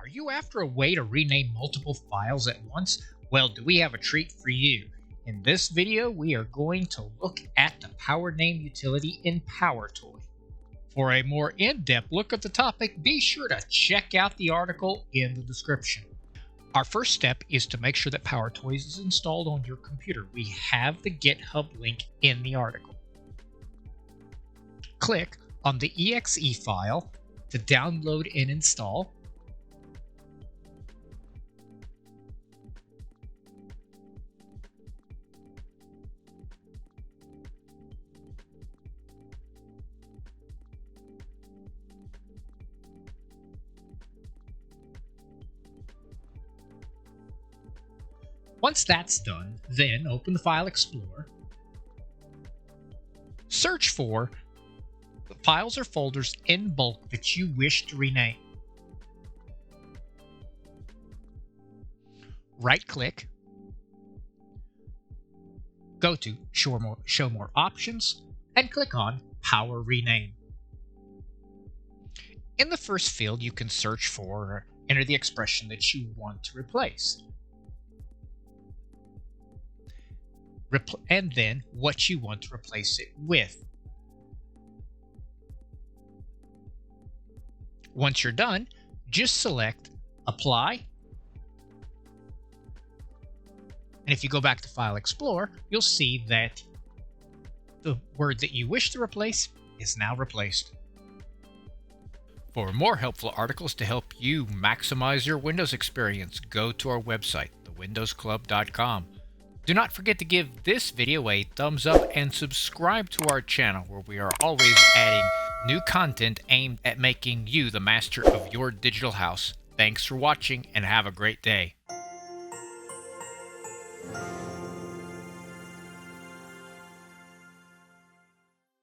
Are you after a way to rename multiple files at once? Well, do we have a treat for you? In this video, we are going to look at the PowerName utility in PowerToy. For a more in-depth look at the topic, be sure to check out the article in the description. Our first step is to make sure that PowerToys is installed on your computer. We have the GitHub link in the article. Click on the exe file to download and install. Once that's done, then open the File Explorer. Search for the files or folders in bulk that you wish to rename. Right-click, go to Show More Options, and click on PowerRename. In the first field, you can search for or enter the expression that you want to replace. And then what you want to replace it with. Once you're done, just select Apply. And if you go back to File Explorer, you'll see that the word that you wish to replace is now replaced. For more helpful articles to help you maximize your Windows experience, go to our website, thewindowsclub.com. Do not forget to give this video a thumbs up and subscribe to our channel, where we are always adding new content aimed at making you the master of your digital house. Thanks for watching and have a great day.